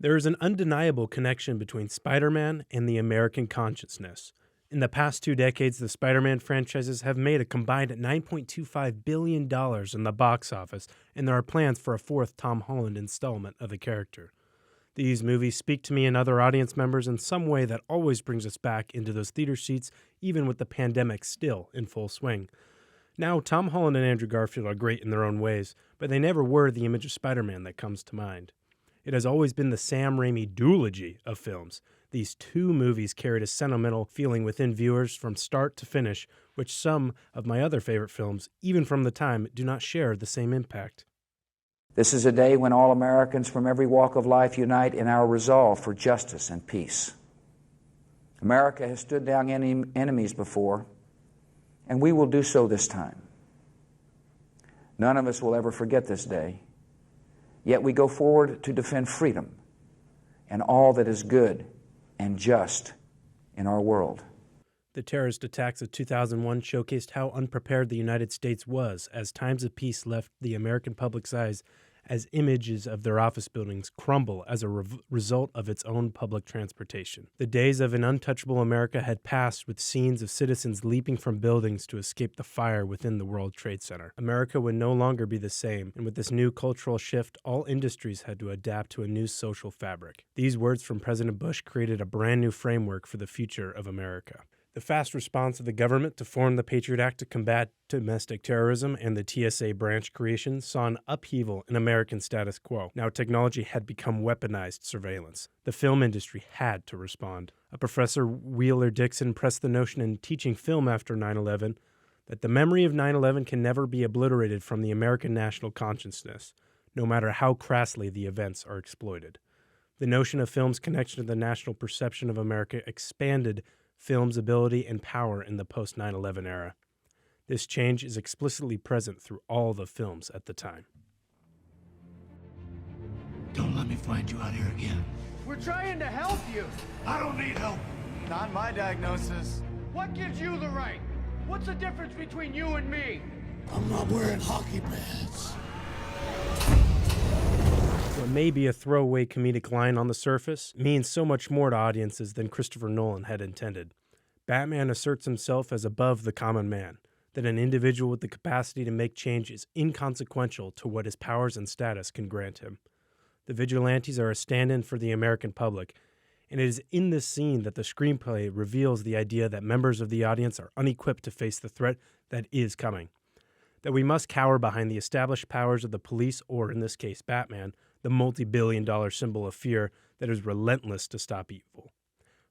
There is an undeniable connection between Spider-Man and the American consciousness. In the past 2 decades, the Spider-Man franchises have made a combined $9.25 billion in the box office, and there are plans for a fourth Tom Holland installment of the character. These movies speak to me and other audience members in some way that always brings us back into those theater seats, even with the pandemic still in full swing. Now, Tom Holland and Andrew Garfield are great in their own ways, but they never were the image of Spider-Man that comes to mind. It has always been the Sam Raimi duology of films. These 2 movies carried a sentimental feeling within viewers from start to finish, which some of my other favorite films, even from the time, do not share the same impact. This is a day when all Americans from every walk of life unite in our resolve for justice and peace. America has stood down enemies before, and we will do so this time. None of us will ever forget this day. Yet we go forward to defend freedom and all that is good and just in our world. The terrorist attacks of 2001 showcased how unprepared the United States was as times of peace left the American public's eyes as images of their office buildings crumble as a result of its own public transportation. The days of an untouchable America had passed with scenes of citizens leaping from buildings to escape the fire within the World Trade Center. America would no longer be the same, and with this new cultural shift, all industries had to adapt to a new social fabric. These words from President Bush created a brand new framework for the future of America. The fast response of the government to form the Patriot Act to combat domestic terrorism and the TSA branch creation saw an upheaval in American status quo. Now technology had become weaponized surveillance. The film industry had to respond. A Professor Wheeler Dixon pressed the notion in teaching film after 9/11 that the memory of 9/11 can never be obliterated from the American national consciousness, no matter how crassly the events are exploited. The notion of film's connection to the national perception of America expanded film's ability and power in the post-9/11 era. This change is explicitly present through all the films at the time. Don't let me find you out here again. We're trying to help you. I don't need help. Not my diagnosis. What gives you the right? What's the difference between you and me? I'm not wearing hockey pads. What may be a throwaway comedic line on the surface means so much more to audiences than Christopher Nolan had intended. Batman asserts himself as above the common man, that an individual with the capacity to make change is inconsequential to what his powers and status can grant him. The vigilantes are a stand-in for the American public, and it is in this scene that the screenplay reveals the idea that members of the audience are unequipped to face the threat that is coming, that we must cower behind the established powers of the police, or in this case, Batman, the multi-billion-dollar symbol of fear that is relentless to stop evil.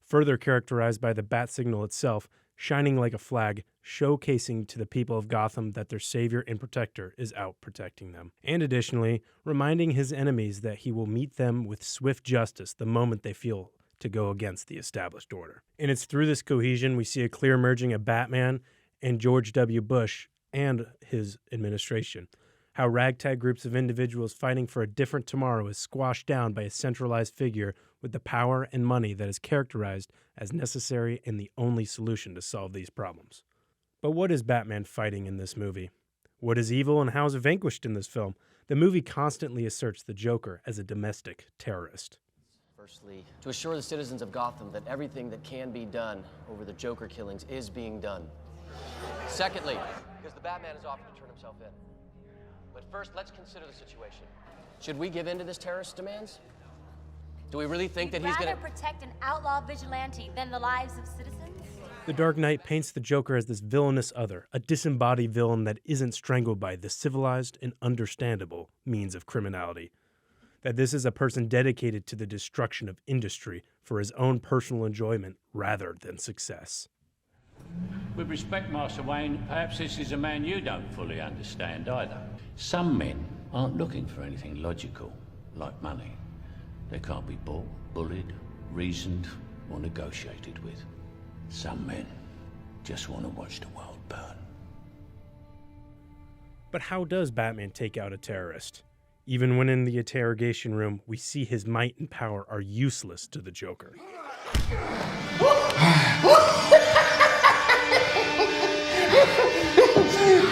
Further characterized by the bat signal itself, shining like a flag, showcasing to the people of Gotham that their savior and protector is out protecting them. And additionally, reminding his enemies that he will meet them with swift justice the moment they feel to go against the established order. And it's through this cohesion we see a clear merging of Batman and George W. Bush and his administration. How ragtag groups of individuals fighting for a different tomorrow is squashed down by a centralized figure with the power and money that is characterized as necessary and the only solution to solve these problems. But what is Batman fighting in this movie? What is evil and how is it vanquished in this film? The movie constantly asserts the Joker as a domestic terrorist. Firstly, to assure the citizens of Gotham that everything that can be done over the Joker killings is being done. Secondly, because the Batman has offered to turn himself in. But first, let's consider the situation. Should we give in to this terrorist's demands? Do we really think that he's gonna protect an outlaw vigilante than the lives of citizens? The Dark Knight paints the Joker as this villainous other, a disembodied villain that isn't strangled by the civilized and understandable means of criminality. That this is a person dedicated to the destruction of industry for his own personal enjoyment rather than success. With respect, Master Wayne, perhaps this is a man you don't fully understand either. Some men aren't looking for anything logical, like money. They can't be bought, bullied, reasoned, or negotiated with. Some men just want to watch the world burn. But how does Batman take out a terrorist? Even when in the interrogation room, we see his might and power are useless to the Joker.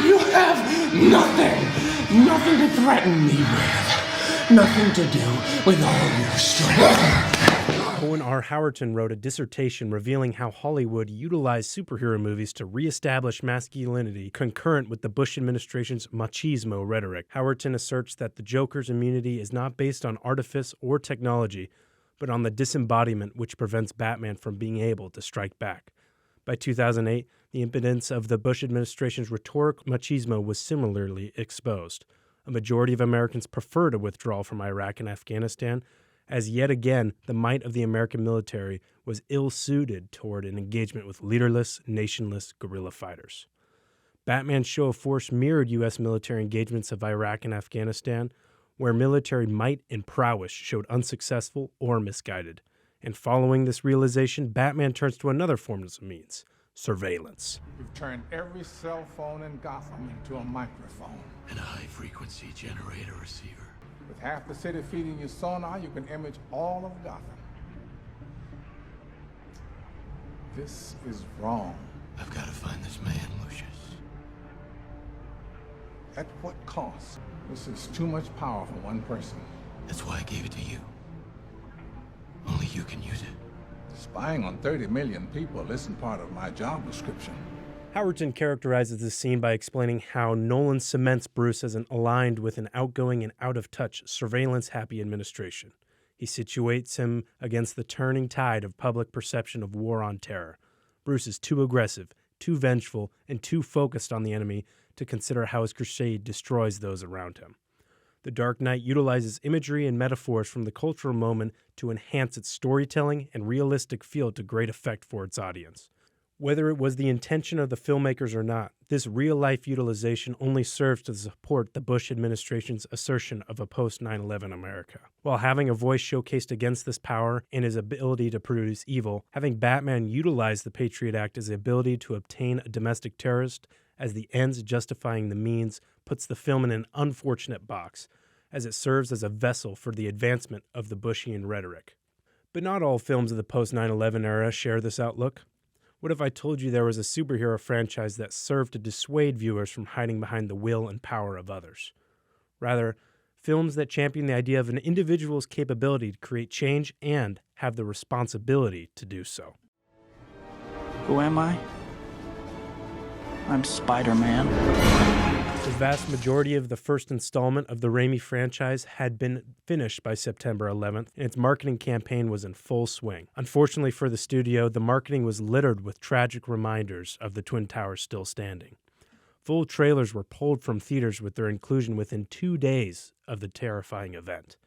You have nothing to threaten me with. Nothing to do with all your strength. Owen R. Howerton wrote a dissertation revealing how Hollywood utilized superhero movies to reestablish masculinity concurrent with the Bush administration's machismo rhetoric. Howerton asserts that the Joker's immunity is not based on artifice or technology, but on the disembodiment which prevents Batman from being able to strike back. By 2008, the impotence of the Bush administration's rhetoric machismo was similarly exposed. A majority of Americans prefer to withdraw from Iraq and Afghanistan, as yet again the might of the American military was ill-suited toward an engagement with leaderless, nationless guerrilla fighters. Batman's show of force mirrored U.S. military engagements of Iraq and Afghanistan, where military might and prowess showed unsuccessful or misguided. And following this realization, Batman turns to another form of means: surveillance. You've turned every cell phone in Gotham into a microphone. And a high-frequency generator receiver. With half the city feeding you sonar, you can image all of Gotham. This is wrong. I've got to find this man, Lucius. At what cost? This is too much power for one person. That's why I gave it to you. Only you can use it. Spying on 30 million people isn't part of my job description. Howerton characterizes this scene by explaining how Nolan cements Bruce as aligned with an outgoing and out-of-touch, surveillance-happy administration. He situates him against the turning tide of public perception of war on terror. Bruce is too aggressive, too vengeful, and too focused on the enemy to consider how his crusade destroys those around him. The Dark Knight utilizes imagery and metaphors from the cultural moment to enhance its storytelling and realistic feel to great effect for its audience. Whether it was the intention of the filmmakers or not, this real-life utilization only serves to support the Bush administration's assertion of a post-9/11 America. While having a voice showcased against this power and his ability to produce evil, having Batman utilize the Patriot Act as the ability to obtain a domestic terrorist as the ends justifying the means puts the film in an unfortunate box, as it serves as a vessel for the advancement of the Bushian rhetoric. But not all films of the post-9/11 era share this outlook. What if I told you there was a superhero franchise that served to dissuade viewers from hiding behind the will and power of others? Rather, films that champion the idea of an individual's capability to create change and have the responsibility to do so. Who am I? I'm Spider-Man. The vast majority of the first installment of the Raimi franchise had been finished by September 11th, and its marketing campaign was in full swing. Unfortunately for the studio, the marketing was littered with tragic reminders of the Twin Towers still standing. Full trailers were pulled from theaters with their inclusion within 2 days of the terrifying event.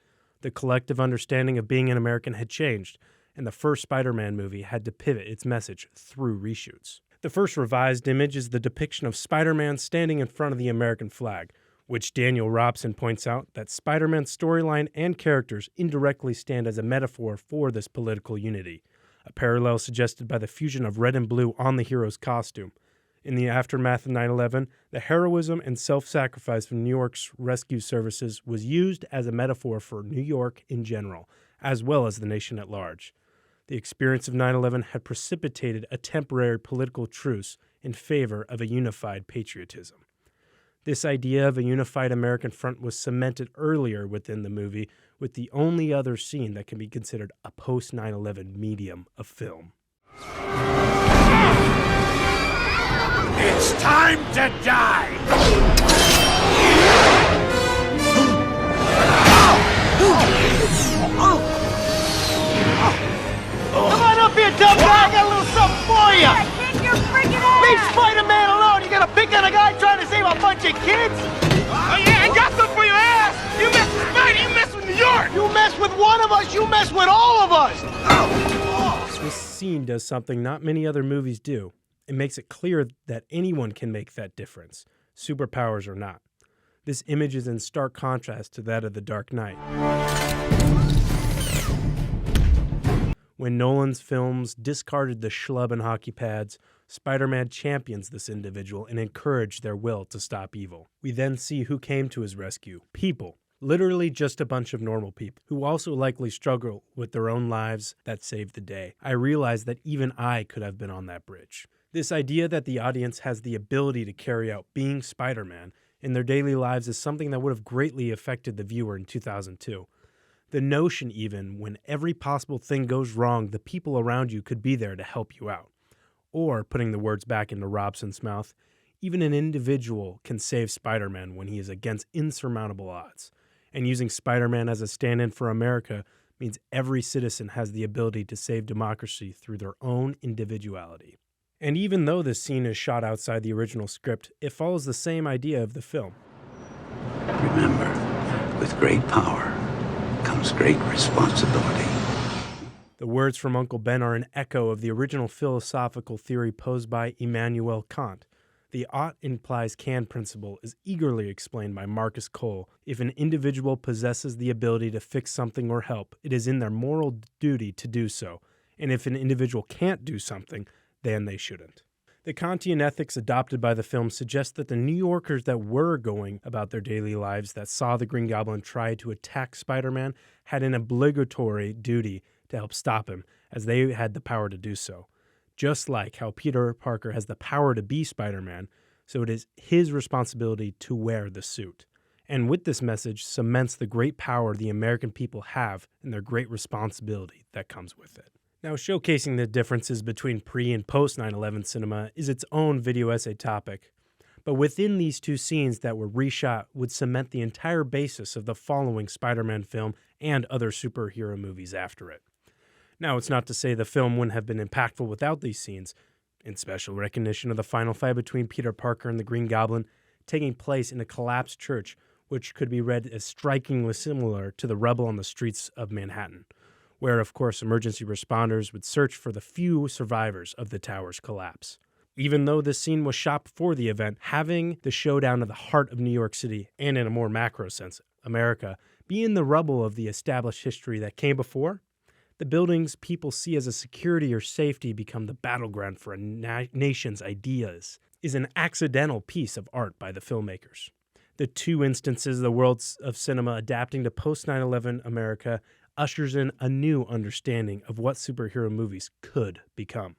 The collective understanding of being an American had changed, and the first Spider-Man movie had to pivot its message through reshoots. The first revised image is the depiction of Spider-Man standing in front of the American flag, which Daniel Robson points out that Spider-Man's storyline and characters indirectly stand as a metaphor for this political unity, a parallel suggested by the fusion of red and blue on the hero's costume. In the aftermath of 9/11, the heroism and self-sacrifice from New York's rescue services was used as a metaphor for New York in general, as well as the nation at large. The experience of 9/11 had precipitated a temporary political truce in favor of a unified patriotism. This idea of a unified American front was cemented earlier within the movie, with the only other scene that can be considered a post-9/11 medium of film. It's time to die! Come on up here, tough guy. I got a little something for you. Kick your freaking ass! Leave Spider-Man alone. You got a pick on a guy trying to save a bunch of kids? Oh, yeah, I got something for your ass. You mess with Spidey, you mess with New York. You mess with one of us, you mess with all of us. This scene does something not many other movies do. It makes it clear that anyone can make that difference, superpowers or not. This image is in stark contrast to that of The Dark Knight. When Nolan's films discarded the schlub and hockey pads, Spider-Man champions this individual and encouraged their will to stop evil. We then see who came to his rescue. People. Literally just a bunch of normal people, who also likely struggle with their own lives that saved the day. I realized that even I could have been on that bridge. This idea that the audience has the ability to carry out being Spider-Man in their daily lives is something that would have greatly affected the viewer in 2002. The notion even, when every possible thing goes wrong, the people around you could be there to help you out. Or, putting the words back into Robson's mouth, even an individual can save Spider-Man when he is against insurmountable odds. And using Spider-Man as a stand-in for America means every citizen has the ability to save democracy through their own individuality. And even though this scene is shot outside the original script, it follows the same idea of the film. Remember, with great power comes great responsibility. The words from Uncle Ben are an echo of the original philosophical theory posed by Immanuel Kant. The ought implies can principle is eagerly explained by Marcus Cole. If an individual possesses the ability to fix something or help, it is in their moral duty to do so. And if an individual can't do something, then they shouldn't. The Kantian ethics adopted by the film suggest that the New Yorkers that were going about their daily lives that saw the Green Goblin try to attack Spider-Man had an obligatory duty to help stop him, as they had the power to do so. Just like how Peter Parker has the power to be Spider-Man, so it is his responsibility to wear the suit. And with this message cements the great power the American people have and their great responsibility that comes with it. Now, showcasing the differences between pre- and post-9/11 cinema is its own video essay topic, but within these two scenes that were reshot would cement the entire basis of the following Spider-Man film and other superhero movies after it. Now, it's not to say the film wouldn't have been impactful without these scenes, in special recognition of the final fight between Peter Parker and the Green Goblin taking place in a collapsed church, which could be read as strikingly similar to the rubble on the streets of Manhattan, where, of course, emergency responders would search for the few survivors of the tower's collapse. Even though this scene was shot before the event, having the showdown at the heart of New York City, and in a more macro sense, America, be in the rubble of the established history that came before, the buildings people see as a security or safety become the battleground for a nation's ideas, is an accidental piece of art by the filmmakers. The two instances of the world of cinema adapting to post-9/11 America ushers in a new understanding of what superhero movies could become.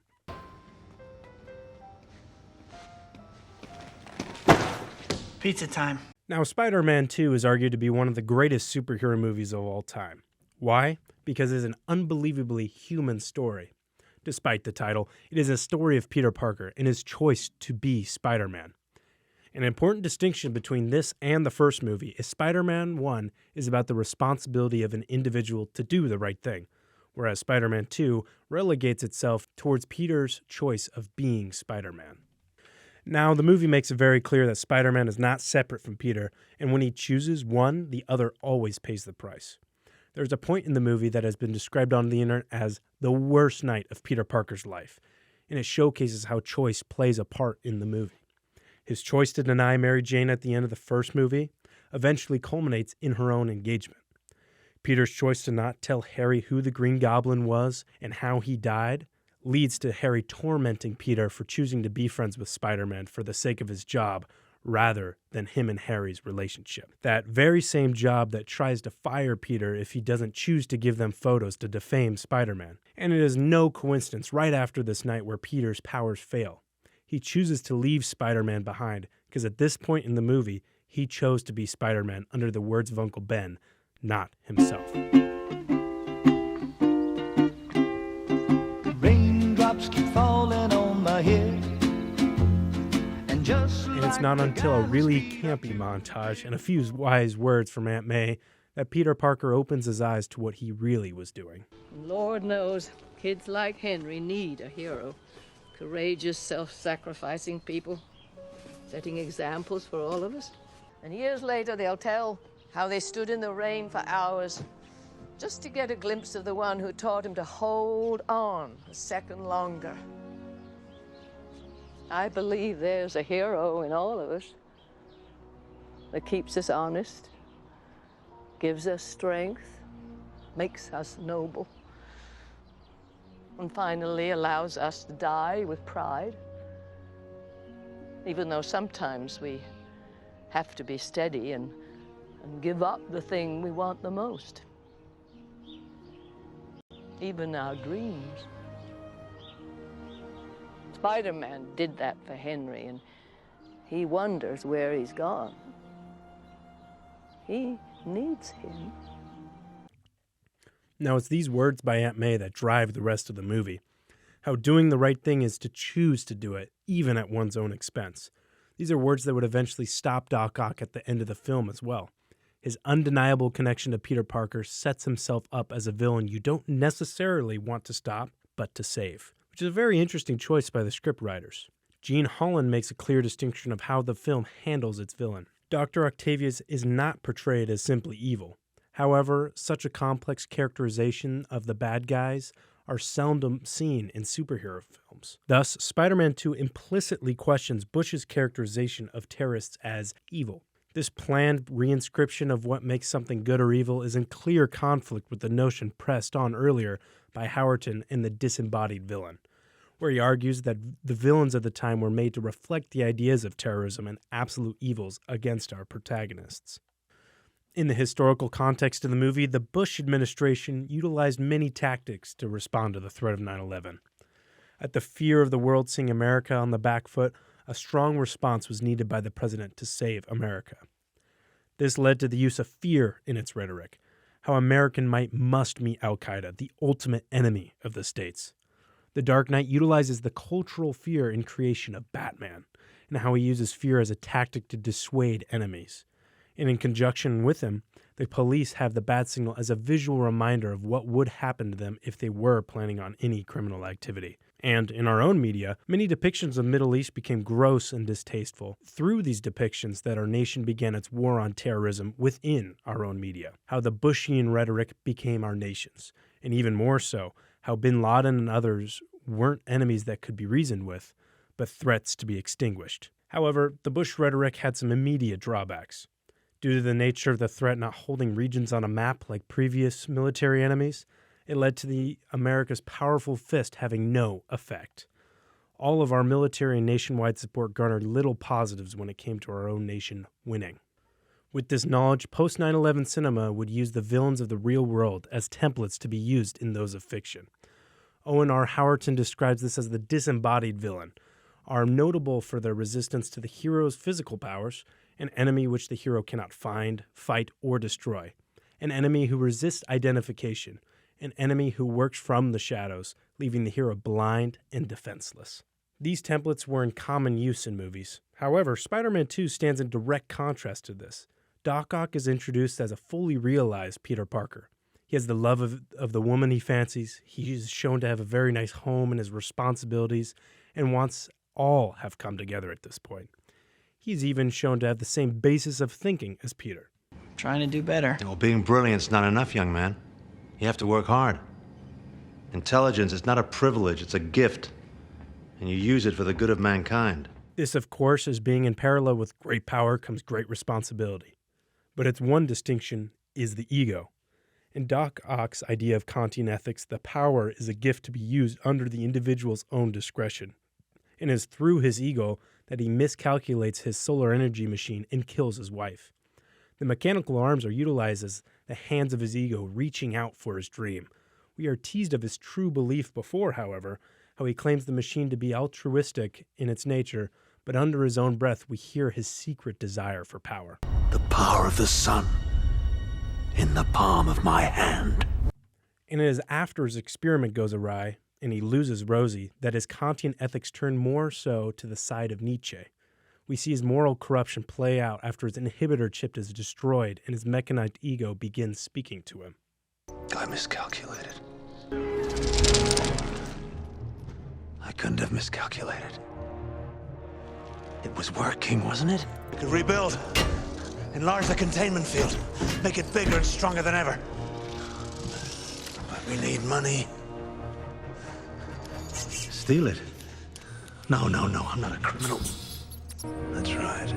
Pizza time. Now, Spider-Man 2 is argued to be one of the greatest superhero movies of all time. Why? Because it is an unbelievably human story. Despite the title, it is a story of Peter Parker and his choice to be Spider-Man. An important distinction between this and the first movie is Spider-Man 1 is about the responsibility of an individual to do the right thing, whereas Spider-Man 2 relegates itself towards Peter's choice of being Spider-Man. Now, the movie makes it very clear that Spider-Man is not separate from Peter, and when he chooses one, the other always pays the price. There's a point in the movie that has been described on the internet as the worst night of Peter Parker's life, and it showcases how choice plays a part in the movie. His choice to deny Mary Jane at the end of the first movie eventually culminates in her own engagement. Peter's choice to not tell Harry who the Green Goblin was and how he died leads to Harry tormenting Peter for choosing to be friends with Spider-Man for the sake of his job rather than him and Harry's relationship. That very same job that tries to fire Peter if he doesn't choose to give them photos to defame Spider-Man. And it is no coincidence right after this night where Peter's powers fail. He chooses to leave Spider-Man behind because at this point in the movie, he chose to be Spider-Man under the words of Uncle Ben, not himself. Raindrops keep falling on my head. And it's not until a really campy montage and a few wise words from Aunt May that Peter Parker opens his eyes to what he really was doing. Lord knows, kids like Henry need a hero. Courageous, self-sacrificing people, setting examples for all of us. And years later, they'll tell how they stood in the rain for hours just to get a glimpse of the one who taught him to hold on a second longer. I believe there's a hero in all of us that keeps us honest, gives us strength, makes us noble, and finally allows us to die with pride, even though sometimes we have to be steady and give up the thing we want the most, even our dreams. Spider-Man did that for Henry, and he wonders where he's gone. He needs him. Now, it's these words by Aunt May that drive the rest of the movie. How doing the right thing is to choose to do it, even at one's own expense. These are words that would eventually stop Doc Ock at the end of the film as well. His undeniable connection to Peter Parker sets himself up as a villain you don't necessarily want to stop, but to save, which is a very interesting choice by the scriptwriters. Gene Holland makes a clear distinction of how the film handles its villain. Dr. Octavius is not portrayed as simply evil. However, such a complex characterization of the bad guys are seldom seen in superhero films. Thus, Spider-Man 2 implicitly questions Bush's characterization of terrorists as evil. This planned reinscription of what makes something good or evil is in clear conflict with the notion pressed on earlier by Howerton in The Disembodied Villain, where he argues that the villains of the time were made to reflect the ideas of terrorism and absolute evils against our protagonists. In the historical context of the movie, the Bush administration utilized many tactics to respond to the threat of 9/11. At the fear of the world seeing America on the back foot, a strong response was needed by the president to save America. This led to the use of fear in its rhetoric, how American might must meet Al-Qaeda, the ultimate enemy of the states. The Dark Knight utilizes the cultural fear in creation of Batman, and how he uses fear as a tactic to dissuade enemies. And in conjunction with him, the police have the bat signal as a visual reminder of what would happen to them if they were planning on any criminal activity. And in our own media, many depictions of the Middle East became gross and distasteful. Through these depictions that our nation began its war on terrorism within our own media. How the Bushian rhetoric became our nation's. And even more so, how bin Laden and others weren't enemies that could be reasoned with, but threats to be extinguished. However, the Bush rhetoric had some immediate drawbacks. Due to the nature of the threat not holding regions on a map like previous military enemies, it led to the America's powerful fist having no effect. All of our military and nationwide support garnered little positives when it came to our own nation winning. With this knowledge, post 9/11 cinema would use the villains of the real world as templates to be used in those of fiction. Owen R. Howerton describes this as the disembodied villain, are notable for their resistance to the hero's physical powers, an enemy which the hero cannot find, fight, or destroy, an enemy who resists identification, an enemy who works from the shadows, leaving the hero blind and defenseless. These templates were in common use in movies. However, Spider-Man 2 stands in direct contrast to this. Doc Ock is introduced as a fully realized Peter Parker. He has the love of the woman he fancies, he is shown to have a very nice home and his responsibilities, and once all have come together at this point. He's even shown to have the same basis of thinking as Peter. Trying to do better. Well, being brilliant's not enough, young man. You have to work hard. Intelligence is not a privilege, it's a gift. And you use it for the good of mankind. This, of course, is being in parallel with great power comes great responsibility. But its one distinction is the ego. In Doc Ock's idea of Kantian ethics, the power is a gift to be used under the individual's own discretion. And it is through his ego that he miscalculates his solar energy machine and kills his wife. The mechanical arms are utilized as the hands of his ego reaching out for his dream. We are teased of his true belief before, however, how he claims the machine to be altruistic in its nature, but under his own breath we hear his secret desire for power. The power of the sun in the palm of my hand. And it is after his experiment goes awry, and he loses Rosie, that his Kantian ethics turn more so to the side of Nietzsche. We see his moral corruption play out after his inhibitor chip is destroyed and his mechanized ego begins speaking to him. I miscalculated. I couldn't have miscalculated. It was working, wasn't it? We could rebuild. Enlarge the containment field. Make it bigger and stronger than ever. But we need money. Steal it. No, I'm not a criminal. That's right.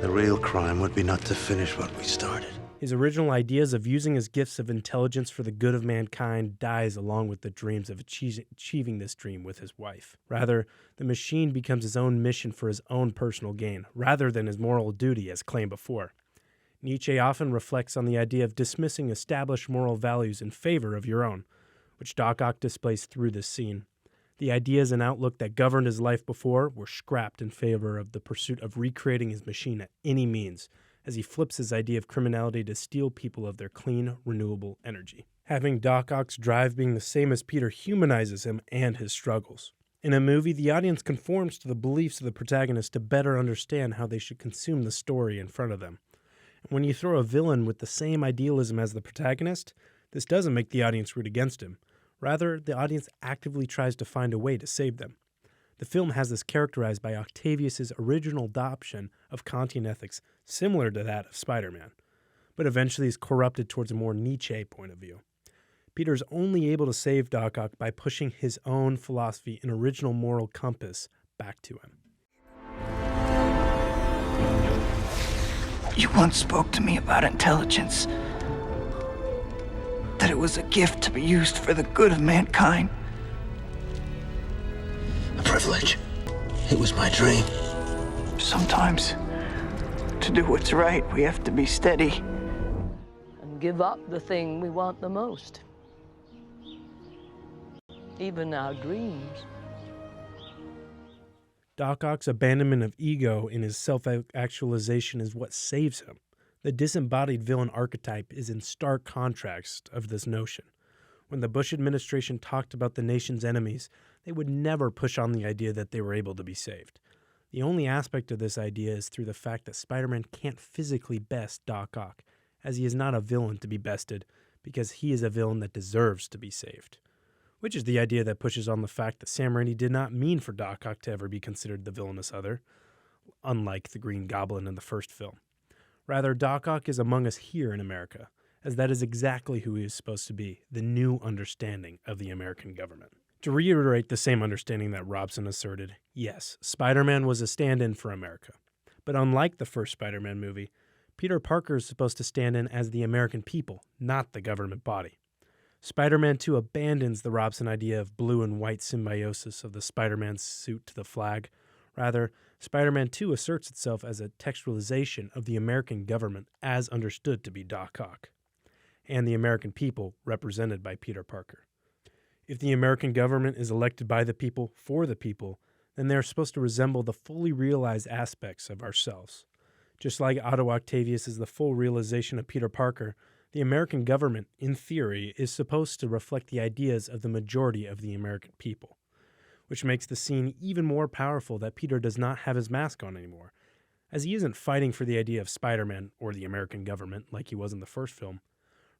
The real crime would be not to finish what we started. His original ideas of using his gifts of intelligence for the good of mankind dies along with the dreams of achieving this dream with his wife. Rather, the machine becomes his own mission for his own personal gain, rather than his moral duty as claimed before. Nietzsche often reflects on the idea of dismissing established moral values in favor of your own, which Doc Ock displays through this scene. The ideas and outlook that governed his life before were scrapped in favor of the pursuit of recreating his machine at any means, as he flips his idea of criminality to steal people of their clean, renewable energy. Having Doc Ock's drive being the same as Peter humanizes him and his struggles. In a movie, the audience conforms to the beliefs of the protagonist to better understand how they should consume the story in front of them. And when you throw a villain with the same idealism as the protagonist, this doesn't make the audience root against him. Rather, the audience actively tries to find a way to save them. The film has this characterized by Octavius's original adoption of Kantian ethics similar to that of Spider-Man, but eventually is corrupted towards a more Nietzsche point of view. Peter's only able to save Doc Ock by pushing his own philosophy and original moral compass back to him. You once spoke to me about intelligence. That it was a gift to be used for the good of mankind. A privilege. It was my dream. Sometimes, to do what's right, we have to be steady. And give up the thing we want the most. Even our dreams. Doc Ock's abandonment of ego in his self-actualization is what saves him. The disembodied villain archetype is in stark contrast of this notion. When the Bush administration talked about the nation's enemies, they would never push on the idea that they were able to be saved. The only aspect of this idea is through the fact that Spider-Man can't physically best Doc Ock, as he is not a villain to be bested, because he is a villain that deserves to be saved. Which is the idea that pushes on the fact that Sam Raimi did not mean for Doc Ock to ever be considered the villainous other, unlike the Green Goblin in the first film. Rather, Doc Ock is among us here in America, as that is exactly who he is supposed to be, the new understanding of the American government. To reiterate the same understanding that Robson asserted, yes, Spider-Man was a stand-in for America. But unlike the first Spider-Man movie, Peter Parker is supposed to stand in as the American people, not the government body. Spider-Man 2 abandons the Robson idea of blue and white symbiosis of the Spider-Man suit to the flag. Rather, Spider-Man 2 asserts itself as a textualization of the American government as understood to be Doc Ock, and the American people represented by Peter Parker. If the American government is elected by the people for the people, then they are supposed to resemble the fully realized aspects of ourselves. Just like Otto Octavius is the full realization of Peter Parker, the American government, in theory, is supposed to reflect the ideas of the majority of the American people, which makes the scene even more powerful that Peter does not have his mask on anymore, as he isn't fighting for the idea of Spider-Man or the American government like he was in the first film.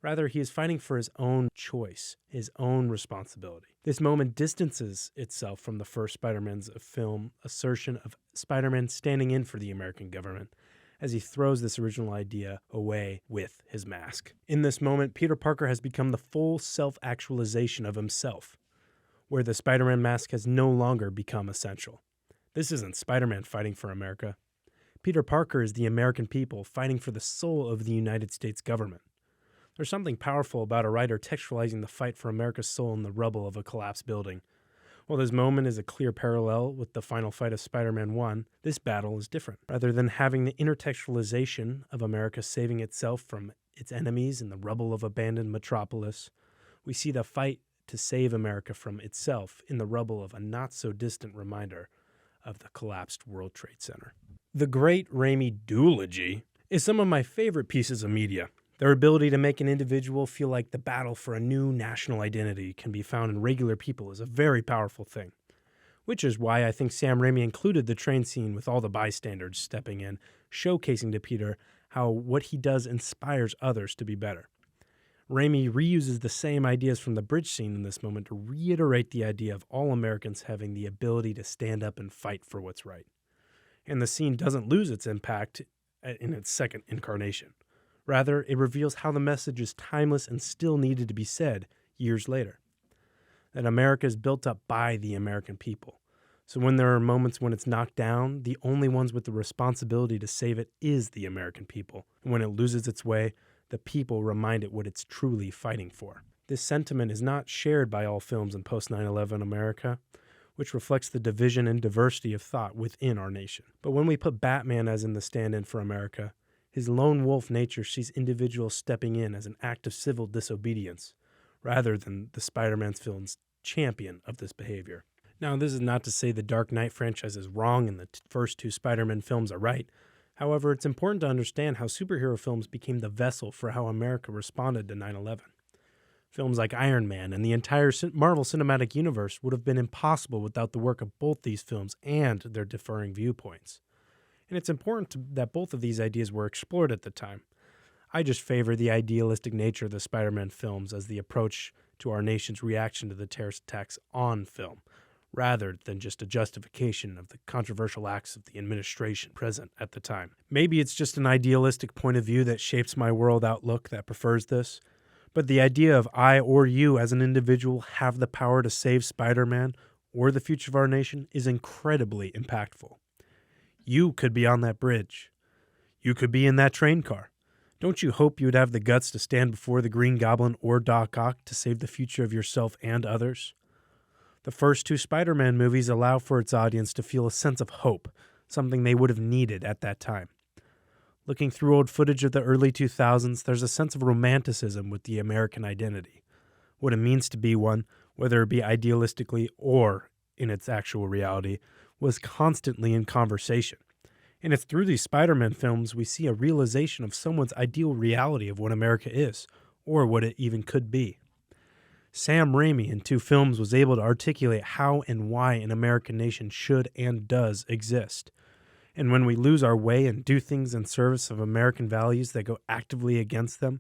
Rather, he is fighting for his own choice, his own responsibility. This moment distances itself from the first Spider-Man's film assertion of Spider-Man standing in for the American government, as he throws this original idea away with his mask. In this moment, Peter Parker has become the full self-actualization of himself, where the Spider-Man mask has no longer become essential. This isn't Spider-Man fighting for America. Peter Parker is the American people fighting for the soul of the United States government. There's something powerful about a writer textualizing the fight for America's soul in the rubble of a collapsed building. While this moment is a clear parallel with the final fight of Spider-Man 1, this battle is different. Rather than having the intertextualization of America saving itself from its enemies in the rubble of abandoned metropolis, we see the fight to save America from itself in the rubble of a not-so-distant reminder of the collapsed World Trade Center. The great Raimi duology is some of my favorite pieces of media. Their ability to make an individual feel like the battle for a new national identity can be found in regular people is a very powerful thing. Which is why I think Sam Raimi included the train scene with all the bystanders stepping in, showcasing to Peter how what he does inspires others to be better. Raimi reuses the same ideas from the bridge scene in this moment to reiterate the idea of all Americans having the ability to stand up and fight for what's right. And the scene doesn't lose its impact in its second incarnation. Rather, it reveals how the message is timeless and still needed to be said years later. That America is built up by the American people. So when there are moments when it's knocked down, the only ones with the responsibility to save it is the American people. And when it loses its way, the people remind it what it's truly fighting for. This sentiment is not shared by all films in post-9/11 America, which reflects the division and diversity of thought within our nation. But when we put Batman as in the stand-in for America, his lone wolf nature sees individuals stepping in as an act of civil disobedience, rather than the Spider-Man film's champion of this behavior. Now, this is not to say the Dark Knight franchise is wrong and the first two Spider-Man films are right. However, it's important to understand how superhero films became the vessel for how America responded to 9/11. Films like Iron Man and the entire Marvel Cinematic Universe would have been impossible without the work of both these films and their differing viewpoints. And it's important that both of these ideas were explored at the time. I just favor the idealistic nature of the Spider-Man films as the approach to our nation's reaction to the terrorist attacks on film, rather than just a justification of the controversial acts of the administration present at the time. Maybe it's just an idealistic point of view that shapes my world outlook that prefers this, but the idea of I or you as an individual have the power to save Spider-Man or the future of our nation is incredibly impactful. You could be on that bridge. You could be in that train car. Don't you hope you would have the guts to stand before the Green Goblin or Doc Ock to save the future of yourself and others? The first two Spider-Man movies allow for its audience to feel a sense of hope, something they would have needed at that time. Looking through old footage of the early 2000s, there's a sense of romanticism with the American identity. What it means to be one, whether it be idealistically or in its actual reality, was constantly in conversation. And it's through these Spider-Man films we see a realization of someone's ideal reality of what America is, or what it even could be. Sam Raimi in 2 films was able to articulate how and why an American nation should and does exist. And when we lose our way and do things in service of American values that go actively against them,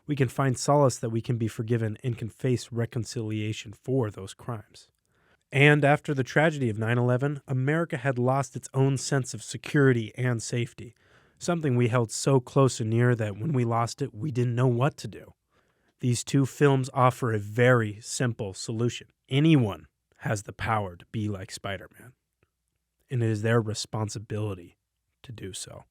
we can find solace that we can be forgiven and can face reconciliation for those crimes. And after the tragedy of 9/11, America had lost its own sense of security and safety, something we held so close and near that when we lost it, we didn't know what to do. These 2 films offer a very simple solution. Anyone has the power to be like Spider-Man, and it is their responsibility to do so.